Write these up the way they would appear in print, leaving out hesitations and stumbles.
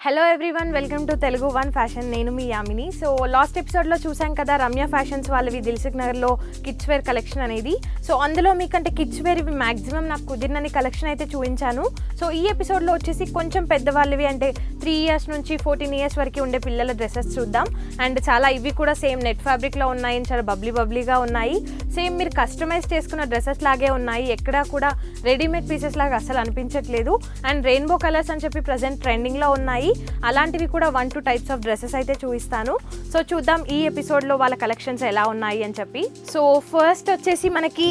Hello everyone, welcome to Telugu one fashion. నేను మీ Yamini. So last ఎపిసోడ్లో చూసాం కదా రమ్య ఫ్యాషన్స్ వాళ్ళవి దిల్సుఖ్ నగర్లో కిడ్స్ వేర్ కలెక్షన్ అనేది. సో అందులో మీకంటే కిడ్స్ వేర్ ఇవి మ్యాక్సిమం నాకు కుదిరినని కలెక్షన్ అయితే చూపించాను. సో ఈ ఎపిసోడ్లో వచ్చేసి కొంచెం పెద్దవాళ్ళవి అంటే 3 years నుంచి 14 years వరకు ఉండే పిల్లల డ్రెస్సెస్ చూద్దాం. అండ్ చాలా ఇవి కూడా సేమ్ నెట్ ఫ్యాబ్రిక్లో ఉన్నాయి, చాలా బబ్లీగా ఉన్నాయి. సేమ్ మీరు కస్టమైజ్ చేసుకున్న డ్రెస్సెస్ లాగే ఉన్నాయి, ఎక్కడా కూడా రెడీమేడ్ పీసెస్ లాగా అసలు అనిపించట్లేదు. అండ్ రెయిన్బో కలర్స్ అని చెప్పి ప్రజెంట్ ట్రెండింగ్లో ఉన్నాయి. అలాంటివి కూడా 1-2 types ఆఫ్ డ్రెస్సెస్ అయితే చూపిస్తాను. సో చూద్దాం ఈ ఎపిసోడ్లో వాళ్ళ కలెక్షన్స్ ఎలా ఉన్నాయి అని చెప్పి. సో ఫస్ట్ వచ్చేసి మనకి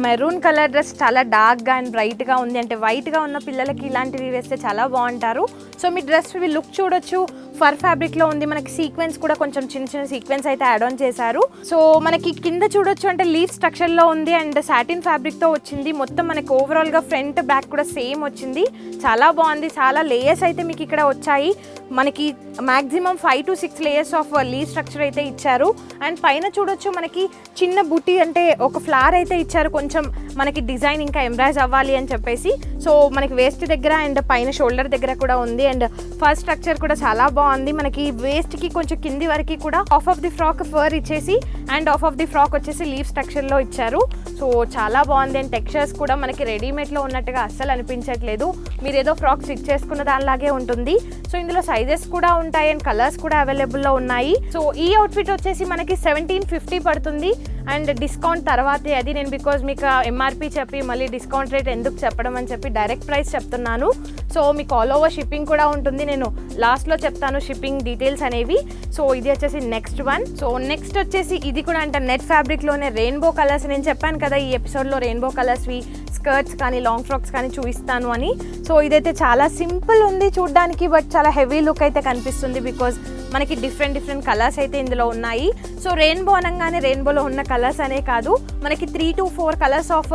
మెరూన్ కలర్ డ్రెస్ చాలా డార్క్గా అండ్ బ్రైట్గా ఉంది. అంటే వైట్గా ఉన్న పిల్లలకి ఇలాంటివి వేస్తే చాలా బాగుంటారు. సో మీ డ్రెస్ లుక్ చూడొచ్చు, ఫర్ ఫ్యాబ్రిక్లో ఉంది. మనకి సీక్వెన్స్ కూడా కొంచెం చిన్న సీక్వెన్స్ అయితే యాడ్ ఆన్ చేశారు. సో మనకి కింద చూడొచ్చు అంటే లీఫ్ స్ట్రక్చర్లో ఉంది అండ్ సాటిన్ ఫ్యాబ్రిక్తో వచ్చింది. మొత్తం మనకి ఓవరాల్గా ఫ్రంట్ బ్యాక్ కూడా సేమ్ వచ్చింది. చాలా బాగుంది. చాలా లేయర్స్ అయితే మీకు ఇక్కడ వచ్చాయి. మనకి maximum 5 to 6 layers of leaf structure అయితే ఇచ్చారు. అండ్ పైన చూడొచ్చు మనకి చిన్న బుట్టి అంటే ఒక ఫ్లవర్ అయితే ఇచ్చారు. కొంచెం మనకి డిజైన్ ఇంకా ఎంబ్రాయిజ్ అవ్వాలి అని చెప్పేసి. సో మనకి వేస్ట్ దగ్గర అండ్ పైన షోల్డర్ దగ్గర కూడా ఉంది. అండ్ ఫస్ట్ స్ట్రక్చర్ కూడా చాలా బాగుంది. మనకి వేస్ట్కి కొంచెం కింది వరకు కూడా హాఫ్ ఆఫ్ ది ఫ్రాక్ ఫర్ ఇచ్చేసి and half of the frock వచ్చేసి లీఫ్ స్ట్రక్చర్లో ఇచ్చారు. సో చాలా బాగుంది. అండ్ టెక్స్చర్స్ కూడా మనకి రెడీమేడ్లో ఉన్నట్టుగా అస్సలు అనిపించట్లేదు. మీరు ఏదో ఫ్రాక్ స్టిచ్ చేసుకున్న దానిలాగే ఉంటుంది. సో ఇందులో సైజెస్ కూడా ఉంటాయి అండ్ కలర్స్ కూడా అవైలబుల్లో ఉన్నాయి. సో ఈ అవుట్ఫిట్ వచ్చేసి మనకి 1750 పడుతుంది. అండ్ డిస్కౌంట్ తర్వాతే అది నేను బికాజ్ మీకు ఎంఆర్పి చెప్పి మళ్ళీ డిస్కౌంట్ రేట్ ఎందుకు చెప్పడం అని చెప్పి డైరెక్ట్ ప్రైస్ చెప్తున్నాను. సో మీకు ఆల్ ఓవర్ షిప్పింగ్ కూడా ఉంటుంది. నేను లాస్ట్లో చెప్తాను షిప్పింగ్ డీటెయిల్స్ అనేవి. సో ఇది వచ్చేసి నెక్స్ట్ వన్. సో నెక్స్ట్ వచ్చేసి ఇది కూడా అంటే నెట్ ఫ్యాబ్రిక్లోనే రెయిన్బో కలర్స్. నేను చెప్పాను కదా ఈ ఎపిసోడ్లో రెయిన్బో కలర్స్వి స్కర్ట్స్ కానీ లాంగ్ ఫ్రాక్స్ కానీ చూపిస్తాను అని. సో ఇదైతే చాలా సింపుల్ ఉంది చూడడానికి, బట్ చాలా హెవీ లుక్ అయితే కనిపిస్తుంది బికాజ్ మనకి డిఫరెంట్ కలర్స్ అయితే ఇందులో ఉన్నాయి. సో రెయిన్బో అనగానే రెయిన్బోలో ఉన్న కలర్స్ అనే కాదు, మనకి 3 to 4 కలర్స్ ఆఫ్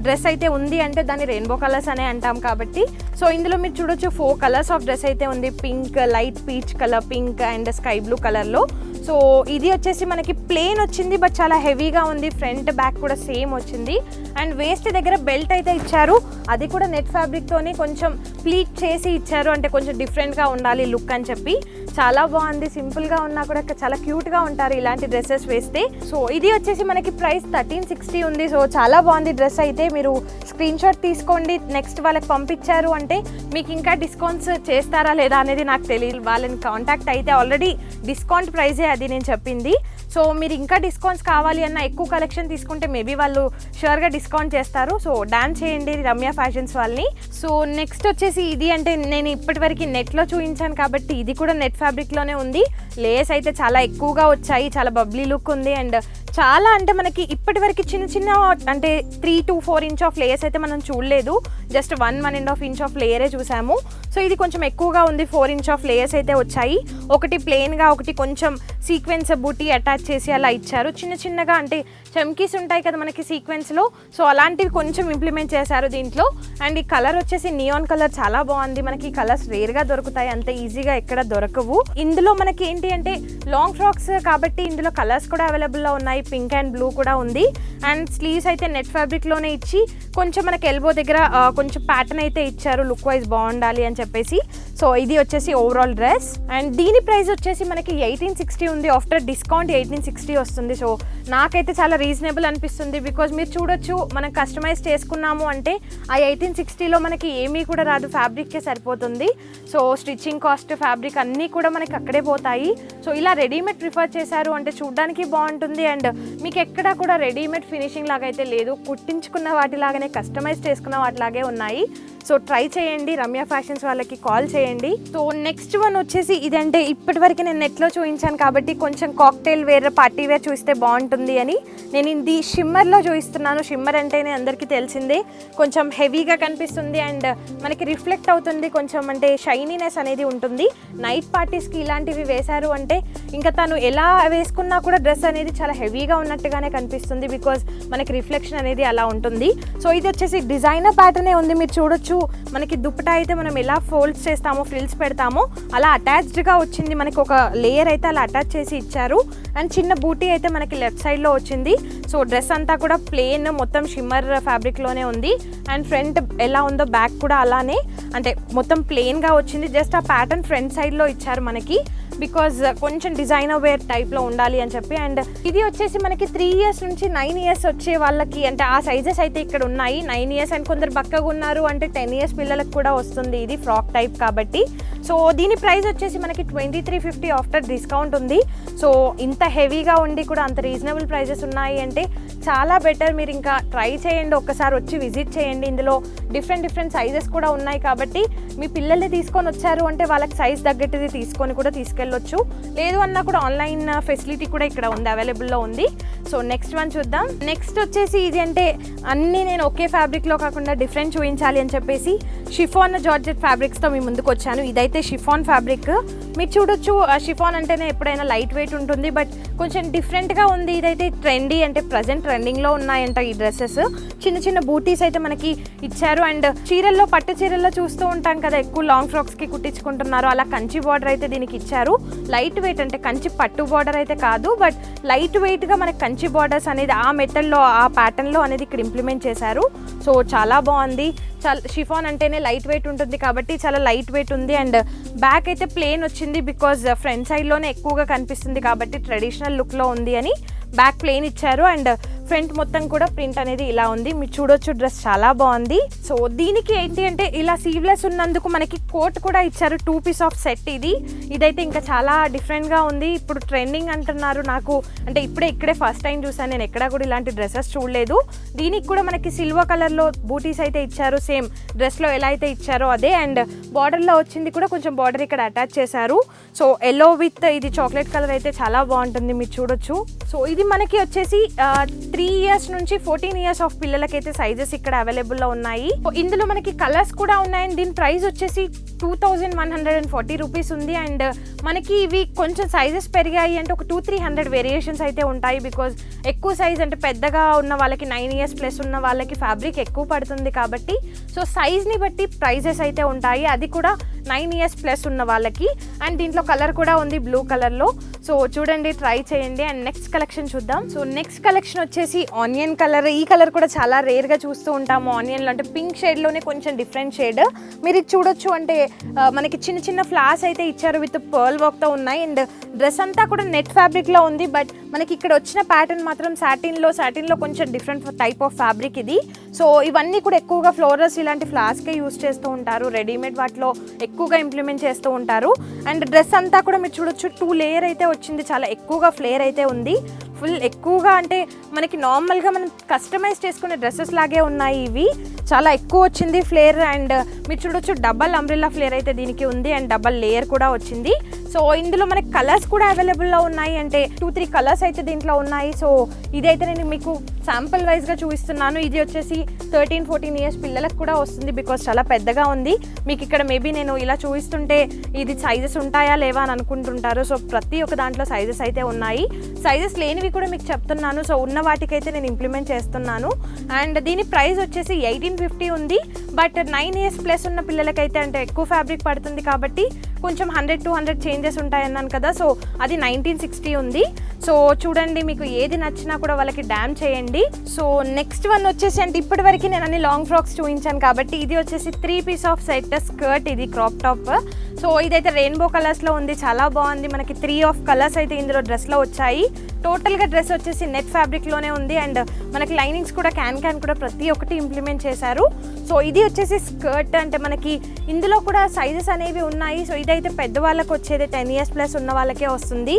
డ్రెస్ అయితే ఉంది అంటే దాన్ని రెయిన్బో కలర్స్ అనే అంటాం కాబట్టి. సో ఇందులో మీరు చూడొచ్చు 4 కలర్స్ ఆఫ్ డ్రెస్ అయితే ఉంది. Pink, light peach colour, pink and sky blue కలర్లో. సో ఇది వచ్చేసి మనకి ప్లెయిన్ వచ్చింది బట్ చాలా హెవీగా ఉంది. ఫ్రంట్ బ్యాక్ కూడా సేమ్ వచ్చింది. అండ్ వేస్ట్ దగ్గర బెల్ట్ అయితే ఇచ్చారు, అది కూడా నెట్ ఫ్యాబ్రిక్తోనే కొంచెం ప్లీట్ చేసి ఇచ్చారు. అంటే కొంచెం డిఫరెంట్గా ఉండాలి లుక్ అని చెప్పి. చాలా బాగుంది. సింపుల్గా ఉన్నా కూడా చాలా క్యూట్గా ఉంటారు ఇలాంటి డ్రెస్సెస్ వేస్తే. సో ఇది వచ్చేసి మనకి ప్రైస్ 1360 ఉంది. సో చాలా బాగుంది డ్రెస్ అయితే. మీరు స్క్రీన్ షాట్ తీసుకోండి. నెక్స్ట్ వాళ్ళకి పంపించారు అంటే మీకు ఇంకా డిస్కౌంట్స్ చేస్తారా లేదా అనేది నాకు తెలియదు. వాళ్ళని కాంటాక్ట్ అయితే ఆల్రెడీ డిస్కౌంట్ ప్రైజే అది నేను చెప్పింది. సో మీరు ఇంకా డిస్కౌంట్స్ కావాలి అన్న ఎక్కువ కలెక్షన్ తీసుకుంటే మేబీ వాళ్ళు షూర్గా డిస్కౌంట్ చేస్తారు. సో డాన్స్ చేయండి రమ్య ఫ్యాషన్స్ వాళ్ళని. సో నెక్స్ట్ వచ్చేసి ఇది అంటే నేను ఇప్పటివరకు నెట్లో చూపించాను కాబట్టి ఇది కూడా నెట్ ఫ్యాబ్రిక్లోనే ఉంది. లేయర్స్ అయితే చాలా ఎక్కువగా వచ్చాయి, చాలా బబ్లీ లుక్ ఉంది. అండ్ చాలా అంటే మనకి ఇప్పటివరకు చిన్న అంటే 3 to 4 inch ఆఫ్ లేయర్స్ అయితే మనం చూడలేదు. జస్ట్ 1.5 inch ఆఫ్ లేయరే చూసాము. సో ఇది కొంచెం ఎక్కువగా ఉంది. 4 inch ఆఫ్ లేయర్స్ అయితే వచ్చాయి. ఒకటి ప్లెయిన్గా, ఒకటి కొంచెం సీక్వెన్స్ బూటీ అటాచ్ చేసి అలా ఇచ్చారు. చిన్నగా అంటే చమ్కీస్ ఉంటాయి కదా మనకి సీక్వెన్స్లో, సో అలాంటివి కొంచెం ఇంప్లిమెంట్ చేశారు దీంట్లో. అండ్ ఈ కలర్ వచ్చేసి నియాన్ కలర్ చాలా బాగుంది. మనకి ఈ కలర్స్ రేర్గా దొరుకుతాయి, అంత ఈజీగా ఎక్కడ దొరకవు. ఇందులో మనకి ఏంటి అంటే లాంగ్ ఫ్రాక్స్ కాబట్టి ఇందులో కలర్స్ కూడా అవైలబుల్లో ఉన్నాయి. పింక్ అండ్ బ్లూ కూడా ఉంది. అండ్ స్లీవ్స్ అయితే నెట్ ఫ్యాబ్రిక్లోనే ఇచ్చి కొంచెం మనకి ఎల్బో దగ్గర కొంచెం ప్యాటర్న్ అయితే ఇచ్చారు లుక్ వైజ్ బాగుండాలి అని చెప్పేసి. సో ఇది వచ్చేసి ఓవరాల్ డ్రెస్. అండ్ దీని ప్రైస్ వచ్చేసి మనకి 1860 ఉంది. ఆఫ్టర్ డిస్కౌంట్ 1860 వస్తుంది. సో నాకైతే చాలా రీజనబుల్ అనిపిస్తుంది బికాజ్ మీరు చూడొచ్చు మనం కస్టమైజ్ చేసుకున్నాము అంటే ఆ 1860లో మనకి ఏమీ కూడా రాదు, ఫ్యాబ్రిక్కే సరిపోతుంది. సో స్టిచ్చింగ్ కాస్ట్, ఫ్యాబ్రిక్ అన్నీ కూడా మనకి అక్కడే పోతాయి. సో ఇలా రెడీమేడ్ ప్రిఫర్ చేశారు అంటే చూడడానికి బాగుంటుంది. అండ్ మీకు ఎక్కడా కూడా రెడీమేడ్ ఫినిషింగ్ లాగా అయితే లేదు, కుట్టించుకున్న వాటిలాగానే కస్టమైజ్ చేసుకున్న వాటిలాగే ఉన్నాయి. సో ట్రై చేయండి, రమ్య ఫ్యాషన్స్ వాళ్ళకి కాల్ చేయండి. సో నెక్స్ట్ వన్ వచ్చేసి ఇదంటే ఇప్పటివరకు నేను నెట్లో చూపించాను కాబట్టి కొంచెం కాక్టైల్ వేర్, పార్టీ వేర్ చూస్తే బాగుంటుంది అని నేను ఇది షిమ్మర్లో చూపిస్తున్నాను. షిమ్మర్ అంటేనే అందరికీ తెలిసిందే, కొంచెం హెవీగా కనిపిస్తుంది అండ్ మనకి రిఫ్లెక్ట్ అవుతుంది. కొంచెం అంటే షైనీనెస్ అనేది ఉంటుంది. నైట్ పార్టీస్కి ఇలాంటివి వేశారు అంటే ఇంకా తను ఎలా వేసుకున్నా కూడా డ్రెస్ అనేది చాలా హెవీ హెవీగా ఉన్నట్టుగానే కనిపిస్తుంది బికాజ్ మనకి రిఫ్లెక్షన్ అనేది అలా ఉంటుంది. సో ఇది వచ్చేసి డిజైనర్ ప్యాటర్నే ఉంది. మీరు చూడొచ్చు మనకి దుప్పటా అయితే మనం ఎలా ఫోల్డ్స్ చేస్తామో ఫ్రిల్స్ పెడతామో అలా అటాచ్డ్గా వచ్చింది. మనకి ఒక లేయర్ అయితే అలా అటాచ్ చేసి ఇచ్చారు. అండ్ చిన్న బూటీ అయితే మనకి లెఫ్ట్ సైడ్లో వచ్చింది. సో డ్రెస్ అంతా కూడా ప్లెయిన్ మొత్తం షిమ్మర్ ఫ్యాబ్రిక్లోనే ఉంది. అండ్ ఫ్రంట్ ఎలా ఉందో బ్యాక్ కూడా అలానే, అంటే మొత్తం ప్లెయిన్గా వచ్చింది. జస్ట్ ఆ ప్యాటర్న్ ఫ్రంట్ సైడ్లో ఇచ్చారు మనకి బికాజ్ కొంచెం డిజైనర్ వేర్ టైప్లో ఉండాలి అని చెప్పి. అండ్ ఇది వచ్చేసి మనకి 3 years నుంచి 9 years వచ్చే వాళ్ళకి, అంటే ఆ సైజెస్ అయితే ఇక్కడ ఉన్నాయి. 9 years అండ్ కొందరు బక్కగా ఉన్నారు అంటే 10 years పిల్లలకు కూడా వస్తుంది. ఇది ఫ్రాక్ టైప్ కాబట్టి. సో దీని ప్రైస్ వచ్చేసి మనకి 2350 ఆఫ్టర్ డిస్కౌంట్ ఉంది. సో ఇంత హెవీగా ఉండి కూడా అంత రీజనబుల్ ప్రైజెస్ ఉన్నాయి అంటే చాలా బెటర్. మీరు ఇంకా ట్రై చేయండి, ఒక్కసారి వచ్చి విజిట్ చేయండి. ఇందులో డిఫరెంట్ సైజెస్ కూడా ఉన్నాయి కాబట్టి మీ పిల్లల్ని తీసుకొని వచ్చారు అంటే వాళ్ళకి సైజ్ తగ్గట్టుది తీసుకొని కూడా తీసుకెళ్ళొచ్చు. లేదు అన్నా కూడా ఆన్లైన్ ఫెసిలిటీ కూడా ఇక్కడ ఉంది, అవైలబుల్లో ఉంది. సో నెక్స్ట్ వన్ చూద్దాం. నెక్స్ట్ వచ్చేసి ఇది అంటే అన్నీ నేను ఒకే ఫ్యాబ్రిక్లో కాకుండా డిఫరెంట్ చూపించాలి అని చెప్పేసి షిఫాన్ జార్జెట్ ఫ్యాబ్రిక్స్తో మీ ముందుకు వచ్చాను. ఇదైతే షిఫాన్ ఫ్యాబ్రిక్. మీరు చూడొచ్చు షిఫాన్ అంటేనే ఎప్పుడైనా లైట్ వెయిట్ ఉంటుంది, బట్ కొంచెం డిఫరెంట్గా ఉంది. ఇదైతే ట్రెండీ, అంటే ప్రజెంట్ ట్రెండింగ్లో ఉన్నాయంట ఈ డ్రెస్సెస్. చిన్న బూటీస్ అయితే మనకి ఇచ్చారు. అండ్ చీరల్లో, పట్టు చీరల్లో చూస్తూ ఉంటాం కదా ఎక్కువ లాంగ్ ఫ్రాక్స్కి కుట్టించుకుంటున్నారు, అలా కంచి బార్డర్ అయితే దీనికి ఇచ్చారు. లైట్ వెయిట్, అంటే కంచి పట్టు బార్డర్ అయితే కాదు, బట్ లైట్ వెయిట్గా మనకి కంచి బార్డర్స్ అనేది ఆ మెథడ్లో, ఆ ప్యాటర్న్లో అనేది ఇక్కడ ఇంప్లిమెంట్ చేశారు. సో చాలా బాగుంది. చాలా షిఫాన్ అంటేనే లైట్ వెయిట్ ఉంటుంది కాబట్టి చాలా లైట్ వెయిట్ ఉంది. అండ్ బ్యాక్ అయితే ప్లెయిన్ వచ్చింది బికాజ్ ఫ్రంట్ సైడ్లోనే ఎక్కువగా కనిపిస్తుంది కాబట్టి ట్రెడిషనల్ లుక్లో ఉంది అని బ్యాక్ ప్లెయిన్ ఇచ్చారు. అండ్ ఫ్రంట్ మొత్తం కూడా ప్రింట్ అనేది ఇలా ఉంది. మీరు చూడొచ్చు డ్రెస్ చాలా బాగుంది. సో దీనికి ఏంటి అంటే ఇలా సీవ్లెస్ ఉన్నందుకు మనకి కోట్ కూడా ఇచ్చారు. 2 piece ఆఫ్ సెట్ ఇదైతే ఇంకా చాలా డిఫరెంట్గా ఉంది. ఇప్పుడు ట్రెండింగ్ అంటున్నారు. నాకు అంటే ఇక్కడే ఫస్ట్ టైం చూసాను, నేను ఎక్కడా కూడా ఇలాంటి డ్రెస్సెస్ చూడలేదు. దీనికి కూడా మనకి సిల్వర్ కలర్లో బూటీస్ అయితే ఇచ్చారు, సేమ్ డ్రెస్లో ఎలా అయితే ఇచ్చారో అదే. అండ్ బార్డర్లో వచ్చింది కూడా కొంచెం బార్డర్ ఇక్కడ అటాచ్ చేశారు. సో ఎల్లో విత్ ఇది చాక్లెట్ కలర్ అయితే చాలా బాగుంటుంది, మీరు చూడొచ్చు. సో ఇది మనకి వచ్చేసి 3 years నుంచి 14 years ఆఫ్ పిల్లలకైతే సైజెస్ ఇక్కడ అవైలబుల్లో ఉన్నాయి. ఇందులో మనకి కలర్స్ కూడా ఉన్నాయి. అండ్ దీని ప్రైస్ వచ్చేసి 2140 రూపీస్ ఉంది. అండ్ మనకి ఇవి కొంచెం సైజెస్ పెరిగాయి అంటే ఒక 200-300 వేరియేషన్స్ అయితే ఉంటాయి బికాజ్ ఎక్కువ సైజ్, అంటే పెద్దగా ఉన్న వాళ్ళకి 9 years ప్లస్ ఉన్న వాళ్ళకి ఫ్యాబ్రిక్ ఎక్కువ పడుతుంది కాబట్టి సో సైజ్ని బట్టి ప్రైజెస్ అయితే ఉంటాయి. అది కూడా 9 years ప్లస్ ఉన్న వాళ్ళకి. అండ్ దీంట్లో కలర్ కూడా ఉంది, బ్లూ కలర్లో. సో చూడండి, ట్రై చేయండి. అండ్ నెక్స్ట్ కలెక్షన్ చూద్దాం. సో నెక్స్ట్ కలెక్షన్ వచ్చేసి ఆనియన్ కలర్. ఈ కలర్ కూడా చాలా రేర్గా చూస్తూ ఉంటాము ఆనియన్లో, అంటే పింక్ షేడ్లోనే కొంచెం డిఫరెంట్ షేడ్. మీరు ఇది చూడొచ్చు, అంటే మనకి చిన్న ఫ్లాస్ అయితే ఇచ్చారు విత్ పర్ల్ వర్క్తో ఉన్నాయి. అండ్ డ్రెస్ అంతా కూడా నెట్ ఫ్యాబ్రిక్లో ఉంది, బట్ మనకి ఇక్కడ వచ్చిన ప్యాటర్న్ మాత్రం సాటిన్లో కొంచెం డిఫరెంట్ టైప్ ఆఫ్ ఫ్యాబ్రిక్ ఇది. సో ఇవన్నీ కూడా ఎక్కువగా ఫ్లోరల్స్ ఇలాంటి ఫ్లాస్కే యూస్ చేస్తూ ఉంటారు, రెడీమేడ్ వాటిలో ఎక్కువగా ఇంప్లిమెంట్ చేస్తూ ఉంటారు. అండ్ డ్రెస్ అంతా కూడా మీరు చూడొచ్చు 2 లేయర్ అయితే వచ్చింది, చాలా ఎక్కువగా ఫ్లేర్ అయితే ఉంది. ఫుల్ ఎక్కువగా అంటే మనకి నార్మల్గా మనం కస్టమైజ్ చేసుకునే డ్రెస్సెస్ లాగే ఉన్నాయి ఇవి. చాలా ఎక్కువ వచ్చింది ఫ్లేర్. అండ్ మీరు చూడొచ్చు డబల్ అంబ్రెల్లా ఫ్లేర్ అయితే దీనికి ఉంది. అండ్ డబల్ లేయర్ కూడా వచ్చింది. సో ఇందులో మనకి కలర్స్ కూడా అవైలబుల్లో ఉన్నాయి, అంటే 2-3 కలర్స్ అయితే దీంట్లో ఉన్నాయి. సో ఇదైతే నేను మీకు శాంపుల్ వైజ్గా చూపిస్తున్నాను. ఇది వచ్చేసి 13-14 years పిల్లలకు కూడా వస్తుంది బికాజ్ చాలా పెద్దగా ఉంది. మీకు ఇక్కడ మేబీ నేను ఇలా చూపిస్తుంటే ఇది సైజెస్ ఉంటాయా లేవా అని అనుకుంటుంటారు. సో ప్రతి ఒక్క దాంట్లో సైజెస్ అయితే ఉన్నాయి. సైజెస్ లేనివి కూడా మీకు చెప్తున్నాను. సో ఉన్న వాటికైతే నేను ఇంప్లిమెంట్ చేస్తున్నాను. అండ్ దీని ప్రైస్ వచ్చేసి 1850 ఉంది. బట్ 9 years ప్లస్ ఉన్న పిల్లలకైతే, అంటే ఎక్కువ ఫ్యాబ్రిక్ పడుతుంది కాబట్టి కొంచెం 100-200 చేంజెస్ ఉంటాయన్నాను కదా. సో అది 1960 ఉంది. సో చూడండి, మీకు ఏది నచ్చినా కూడా వాళ్ళకి డ్యామ్ చేయండి. సో నెక్స్ట్ వన్ వచ్చేసి, అంటే ఇప్పటి వరకు నేను అన్ని లాంగ్ ఫ్రాక్స్ చూపించాను కాబట్టి ఇది వచ్చేసి 3 piece ఆఫ్ సెట్ స్కర్ట్. ఇది క్రాప్ టాప్. సో ఇదైతే రెయిన్బో కలర్స్లో ఉంది, చాలా బాగుంది. మనకి 3 ఆఫ్ కలర్స్ అయితే ఇందులో డ్రెస్లో వచ్చాయి. టోటల్గా డ్రెస్ వచ్చేసి నెట్ ఫ్యాబ్రిక్లోనే ఉంది. అండ్ మనకి లైనింగ్స్ కూడా క్యాన్ కూడా ప్రతి ఒక్కటి ఇంప్లిమెంట్ చేశారు. సో ఇది వచ్చేసి స్కర్ట్, అంటే మనకి ఇందులో కూడా సైజెస్ అనేవి ఉన్నాయి. సో ఇదైతే పెద్దవాళ్ళకి వచ్చేది 10 years ప్లస్ ఉన్న వాళ్ళకే వస్తుంది.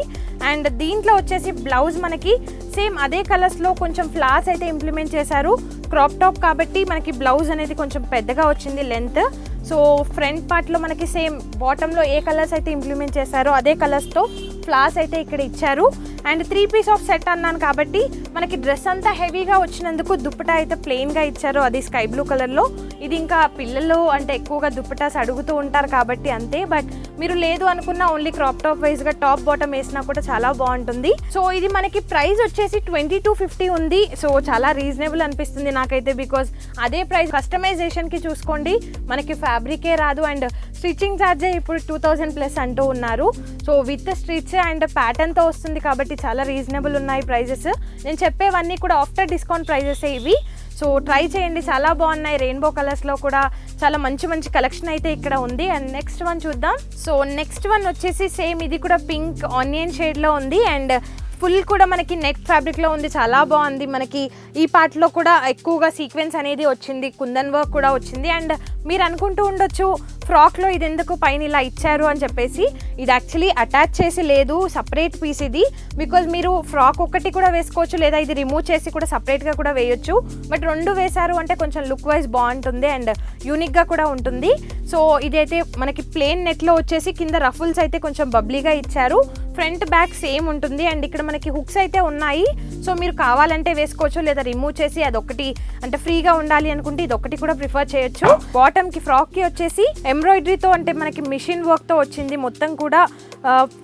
అండ్ దీంట్లో వచ్చేసి బ్లౌజ్ మనకి సేమ్ అదే కలర్స్లో కొంచెం ఫ్లాస్ అయితే ఇంప్లిమెంట్ చేశారు. క్రాప్ టాప్ కాబట్టి మనకి బ్లౌజ్ అనేది కొంచెం పెద్దగా వచ్చింది లెంత్. సో ఫ్రంట్ పార్ట్లో మనకి సేమ్ బాటంలో ఏ కలర్స్ అయితే ఇంప్లిమెంట్ చేశారో అదే కలర్స్తో ఫ్లాస్ అయితే ఇక్కడ ఇచ్చారు. అండ్ 3 పీస్ ఆఫ్ సెట్ అన్నాను కాబట్టి మనకి డ్రెస్ అంతా హెవీగా వచ్చినందుకు దుప్పటా అయితే ప్లెయిన్గా ఇచ్చారు, అది స్కై బ్లూ కలర్లో. ఇది ఇంకా పిల్లలు అంటే ఎక్కువగా దుప్పటాస్ అడుగుతూ ఉంటారు కాబట్టి అంతే. బట్ మీరు లేదు అనుకున్న ఓన్లీ క్రాప్ టాప్ వైజ్గా టాప్ బాటమ్ వేసినా కూడా చాలా బాగుంటుంది. సో ఇది మనకి ప్రైస్ వచ్చేసి 2250 ఉంది. సో చాలా రీజనబుల్ అనిపిస్తుంది నాకైతే, బికాజ్ అదే ప్రైస్ కస్టమైజేషన్కి చూసుకోండి మనకి ఫ్యాబ్రికే రాదు అండ్ స్టిచ్చింగ్ ఛార్జే ఇప్పుడు 2000+ అంటూ ఉన్నారు. సో విత్ స్టిచ్ అండ్ ప్యాటర్న్తో వస్తుంది కాబట్టి చాలా రీజనబుల్ ఉన్నాయి ప్రైజెస్. నేను చెప్పేవన్నీ కూడా ఆఫ్టర్ డిస్కౌంట్ ప్రైజెస్ ఇవి. సో ట్రై చేయండి, చాలా బాగున్నాయి. రెయిన్బో కలర్స్లో కూడా చాలా మంచి మంచి కలెక్షన్ అయితే ఇక్కడ ఉంది. అండ్ నెక్స్ట్ వన్ చూద్దాం. సో నెక్స్ట్ వన్ వచ్చేసి సేమ్ ఇది కూడా పింక్ ఆనియన్ షేడ్లో ఉంది అండ్ ఫుల్ కూడా మనకి నెట్ ఫ్యాబ్రిక్లో ఉంది, చాలా బాగుంది. మనకి ఈ పార్ట్లో కూడా ఎక్కువగా సీక్వెన్స్ అనేది వచ్చింది, కుందన్ వర్క్ కూడా వచ్చింది. అండ్ మీరు అనుకుంటూ ఉండొచ్చు ఫ్రాక్లో ఇది ఎందుకు పైన ఇలా ఇచ్చారు అని చెప్పేసి, ఇది యాక్చువల్లీ అటాచ్ చేసి లేదు, సపరేట్ పీస్ ఇది. బికాజ్ మీరు ఫ్రాక్ ఒకటి కూడా వేసుకోవచ్చు, లేదా ఇది రిమూవ్ చేసి కూడా సపరేట్గా కూడా వేయొచ్చు. బట్ రెండు వేశారు అంటే కొంచెం లుక్ వైజ్ బాగుంటుంది అండ్ యూనిక్గా కూడా ఉంటుంది. సో ఇదైతే మనకి ప్లెయిన్ నెట్లో వచ్చేసి కింద రఫుల్స్ అయితే కొంచెం బబ్లీగా ఇచ్చారు. ఫ్రంట్ బ్యాక్ సేమ్ ఉంటుంది అండ్ ఇక్కడ మనకి హుక్స్ అయితే ఉన్నాయి. సో మీరు కావాలంటే వేసుకోవచ్చు, లేదా రిమూవ్ చేసి అదొకటి అంటే ఫ్రీగా ఉండాలి అనుకుంటే ఇదొకటి కూడా ప్రిఫర్ చేయొచ్చు. బాటమ్కి ఫ్రాక్కి వచ్చేసి ఎంబ్రాయిడరీతో అంటే మనకి మిషన్ వర్క్తో వచ్చింది. మొత్తం కూడా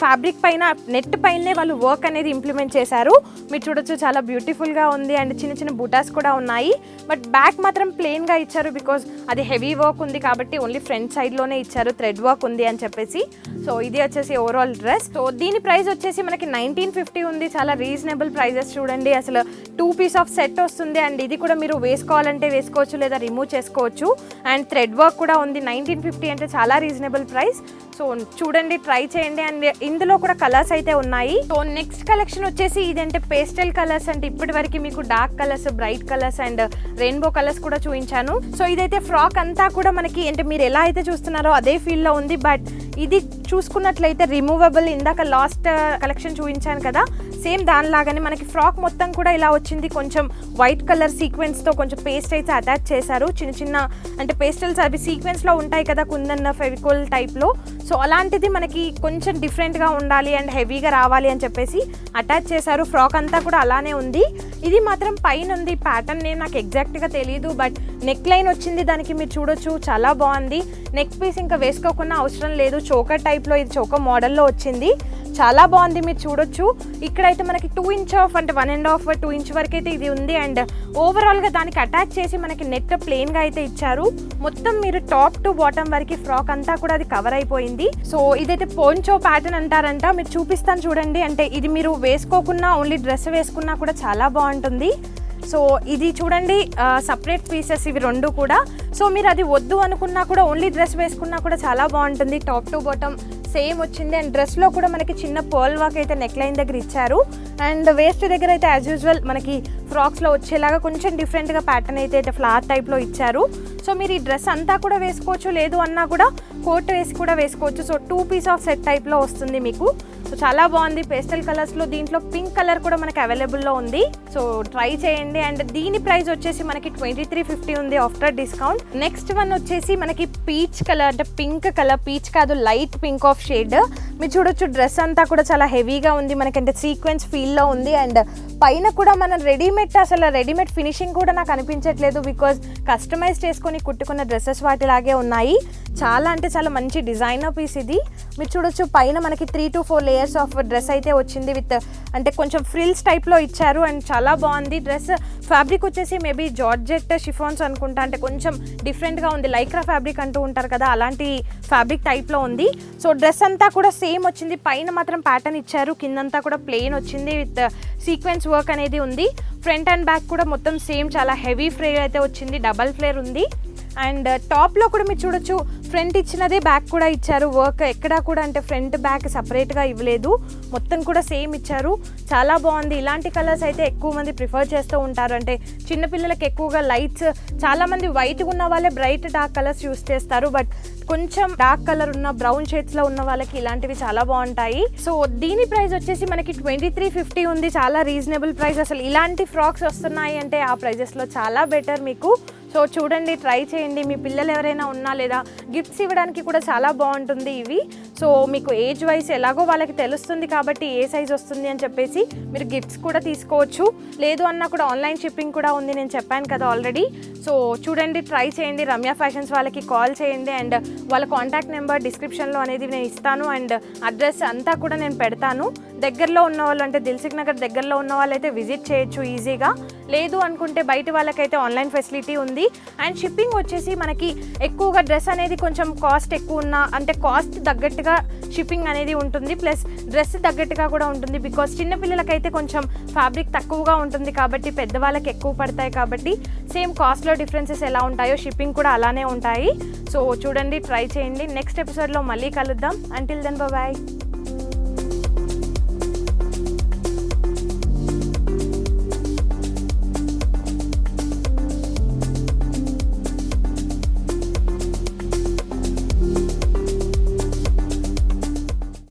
ఫ్యాబ్రిక్ పైన నెట్ పైనే వాళ్ళు వర్క్ అనేది ఇంప్లిమెంట్ చేశారు. మీరు చూడొచ్చు చాలా బ్యూటిఫుల్గా ఉంది అండ్ చిన్న చిన్న బూటాస్ కూడా ఉన్నాయి. బట్ బ్యాక్ మాత్రం ప్లెయిన్గా ఇచ్చారు, బికాజ్ అది హెవీ వర్క్ ఉంది కాబట్టి ఓన్లీ ఫ్రంట్ సైడ్లోనే ఇచ్చారు, థ్రెడ్ వర్క్ ఉంది అని చెప్పేసి. సో ఇది వచ్చేసి ఓవరాల్ డ్రెస్. సో దీని ప్రైస్ వచ్చేసి మనకి 1950 ఉంది, చాలా రీజనబుల్ ప్రైజెస్. చూడండి అసలు 2 పీస్ ఆఫ్ సెట్ వస్తుంది అండ్ ఇది కూడా మీరు వేసుకోవాలంటే వేసుకోవచ్చు, లేదా రిమూవ్ చేసుకోవచ్చు. అండ్ థ్రెడ్ వర్క్ కూడా ఉంది. 1950 అంటే చాలా రీజనబుల్ ప్రైస్. సో చూడండి, ట్రై చేయండి. అండ్ ఇందులో కూడా కలర్స్ అయితే ఉన్నాయి. సో నెక్స్ట్ కలెక్షన్ వచ్చేసి ఇదంటే పేస్టల్ కలర్స్, అంటే ఇప్పటి వరకు మీకు dark colours, bright colours and rainbow colours కూడా చూపించాను. సో ఇదైతే ఫ్రాక్ అంతా కూడా మనకి అంటే మీరు ఎలా అయితే చూస్తున్నారో అదే ఫీల్లో ఉంది. బట్ ఇది చూసుకున్నట్లయితే రిమూవబుల్. ఇందాక లాస్ట్ కలెక్షన్ చూపించాను కదా, సేమ్ దానిలాగానే మనకి ఫ్రాక్ మొత్తం కూడా ఇలా వచ్చింది. కొంచెం వైట్ కలర్ సీక్వెన్స్తో కొంచెం పేస్ట్ అయితే అటాచ్ చేశారు. చిన్న చిన్న అంటే పేస్టల్స్ అవి సీక్వెన్స్లో ఉంటాయి కదా, కుందన్ ఫెవికోల్ టైప్లో. సో అలాంటిది మనకి కొంచెం డిఫరెంట్గా ఉండాలి అండ్ హెవీగా రావాలి అని చెప్పేసి అటాచ్ చేశారు. ఫ్రాక్ అంతా కూడా అలానే ఉంది. ఇది మాత్రం పైన ఉంది ప్యాటర్న్ నేమ్ నాకు ఎగ్జాక్ట్గా తెలియదు, బట్ నెక్ లైన్ వచ్చింది దానికి, మీరు చూడొచ్చు చాలా బాగుంది. నెక్ పీస్ ఇంకా వేసుకోకుండా అవసరం లేదు, చోకర్ టైప్లో ఇది చోకర్ మోడల్లో వచ్చింది, చాలా బాగుంది. మీరు చూడొచ్చు ఇక్కడైతే మనకి 2 ఇంచ్ ఆఫ్ అంటే 1.5 2 ఇంచ్ వరకు అయితే ఇది ఉంది. అండ్ ఓవరాల్గా దానికి అటాచ్ చేసి మనకి నెట్ ప్లెయిన్గా అయితే ఇచ్చారు. మొత్తం మీరు టాప్ టు బాటమ్ వరకు ఫ్రాక్ అంతా కూడా అది కవర్ అయిపోయింది. సో ఇదైతే పోంచో ప్యాటర్న్ అంటారంట, మీరు చూపిస్తాను చూడండి. అంటే ఇది మీరు వేసుకోకున్నా ఓన్లీ డ్రెస్ వేసుకున్నా కూడా చాలా బాగుంటుంది. సో ఇది చూడండి సపరేట్ పీసెస్ ఇవి రెండు కూడా. సో మీరు అది వద్దు అనుకున్నా కూడా ఓన్లీ డ్రెస్ వేసుకున్నా కూడా చాలా బాగుంటుంది. టాప్ టు బాటమ్ సేమ్ వచ్చింది అండ్ డ్రెస్లో కూడా మనకి చిన్న పర్ల్ వర్క్ అయితే నెక్ లైన్ దగ్గర ఇచ్చారు. అండ్ వేస్ట్ దగ్గర అయితే యాజ్ యూజువల్ మనకి ఫ్రాక్స్లో వచ్చేలాగా కొంచెం డిఫరెంట్గా ప్యాటర్న్ అయితే ఫ్లవర్ టైప్లో ఇచ్చారు. సో మీరు ఈ డ్రెస్ అంతా కూడా వేసుకోవచ్చు, లేదు అన్నా కూడా కోట్ వేసి కూడా వేసుకోవచ్చు. సో 2 పీస్ ఆఫ్ సెట్ టైప్లో వస్తుంది మీకు. సో చాలా బాగుంది పేస్టల్ కలర్స్లో. దీంట్లో పింక్ కలర్ కూడా మనకి అవైలబుల్లో ఉంది. సో ట్రై చేయండి. అండ్ దీని ప్రైస్ వచ్చేసి మనకి 2350 ఉంది ఆఫ్టర్ డిస్కౌంట్. నెక్స్ట్ వన్ వచ్చేసి మనకి పీచ్ కలర్, అంటే పింక్ కలర్, పీచ్ కాదు లైట్ పింక్ ఆఫ్ షేడ్. మీరు చూడొచ్చు డ్రెస్ అంతా కూడా చాలా హెవీగా ఉంది మనకంటే సీక్వెన్స్ ఫీల్లో ఉంది. అండ్ పైన కూడా మనం రెడీమేడ్ ఫినిషింగ్ కూడా నాకు అనిపించట్లేదు, బికాజ్ కస్టమైజ్ చేసుకొని కుట్టుకున్న డ్రెస్సెస్ వాటిలాగే ఉన్నాయి. చాలా అంటే చాలా మంచి డిజైనర్ పీస్ ఇది. మీరు చూడొచ్చు పైన మనకి 3 to 4 లేయర్స్ ఆఫ్ డ్రెస్ అయితే వచ్చింది విత్ అంటే కొంచెం ఫ్రిల్స్ టైప్లో ఇచ్చారు అండ్ చాలా బాగుంది. డ్రెస్ ఫ్యాబ్రిక్ వచ్చేసి మేబీ జార్జెట్ షిఫాన్స్ అనుకుంటా, అంటే కొంచెం డిఫరెంట్గా ఉంది. లైక్రా ఫ్యాబ్రిక్ అంటూ ఉంటారు కదా, అలాంటి ఫ్యాబ్రిక్ టైప్లో ఉంది. సో డ్రెస్ అంతా కూడా సేమ్ వచ్చింది. పైన మాత్రం ప్యాటర్న్ ఇచ్చారు, కిందంతా కూడా ప్లెయిన్ వచ్చింది విత్ సీక్వెన్స్ వర్క్ అనేది ఉంది. ఫ్రంట్ అండ్ బ్యాక్ కూడా మొత్తం సేమ్ చాలా హెవీ ఫ్లేర్ అయితే వచ్చింది, డబల్ ఫ్లేర్ ఉంది. అండ్ టాప్లో కూడా మీరు చూడొచ్చు ఫ్రంట్ ఇచ్చినదే బ్యాక్ కూడా ఇచ్చారు. వర్క్ ఎక్కడా కూడా అంటే ఫ్రంట్ బ్యాక్ సపరేట్గా ఇవ్వలేదు, మొత్తం కూడా సేమ్ ఇచ్చారు. చాలా బాగుంది. ఇలాంటి కలర్స్ అయితే ఎక్కువ మంది ప్రిఫర్ చేస్తూ ఉంటారు. అంటే చిన్నపిల్లలకి ఎక్కువగా లైట్స్, చాలామంది వైట్గా ఉన్న వాళ్ళే బ్రైట్ డార్క్ కలర్స్ యూస్ చేస్తారు. బట్ కొంచెం డార్క్ కలర్ ఉన్న బ్రౌన్ షేడ్స్లో ఉన్న వాళ్ళకి ఇలాంటివి చాలా బాగుంటాయి. సో దీని ప్రైస్ వచ్చేసి మనకి 2350 ఉంది, చాలా రీజనబుల్ ప్రైస్. అసలు ఇలాంటి ఫ్రాక్స్ వస్తున్నాయి అంటే ఆ ప్రైజెస్లో చాలా బెటర్ మీకు. సో చూడండి, ట్రై చేయండి. మీ పిల్లలు ఎవరైనా ఉన్నా లేదా గిఫ్ట్స్ ఇవ్వడానికి కూడా చాలా బాగుంటుంది ఇవి. సో మీకు ఏజ్ వైస్ ఎలాగో వాళ్ళకి తెలుస్తుంది కాబట్టి ఏ సైజ్ వస్తుంది అని చెప్పేసి మీరు గిఫ్ట్స్ కూడా తీసుకోవచ్చు. లేదు అన్నా కూడా ఆన్లైన్ షిప్పింగ్ కూడా ఉంది, నేను చెప్పాను కదా ఆల్రెడీ. సో చూడండి, ట్రై చేయండి. రమ్య ఫ్యాషన్స్ వాళ్ళకి కాల్ చేయండి అండ్ వాళ్ళ కాంటాక్ట్ నెంబర్ డిస్క్రిప్షన్లో అనేది నేను ఇస్తాను అండ్ అడ్రస్ అంతా కూడా నేను పెడతాను. దగ్గరలో ఉన్న వాళ్ళు అంటే దిల్సుఖ్ నగర్ దగ్గరలో ఉన్న వాళ్ళైతే విజిట్ చేయొచ్చు ఈజీగా. లేదు అనుకుంటే బయట వాళ్ళకైతే ఆన్లైన్ ఫెసిలిటీ ఉంది. అండ్ షిప్పింగ్ వచ్చేసి మనకి ఎక్కువగా డ్రెస్ అనేది కొంచెం కాస్ట్ ఎక్కువ ఉన్న అంటే కాస్ట్ తగ్గట్టుగా షిప్పింగ్ అనేది ఉంటుంది, ప్లస్ డ్రెస్ తగ్గట్టుగా కూడా ఉంటుంది. బికాస్ చిన్నపిల్లలకైతే కొంచెం ఫ్యాబ్రిక్ తక్కువగా ఉంటుంది కాబట్టి పెద్దవాళ్ళకి ఎక్కువ పడతాయి కాబట్టి సేమ్ కాస్ట్లో డిఫరెన్సెస్ ఎలా ఉంటాయో షిప్పింగ్ కూడా అలానే ఉంటాయి. సో చూడండి, ట్రై చేయండి. నెక్స్ట్ ఎపిసోడ్లో మళ్ళీ కలుద్దాం. Until then bye.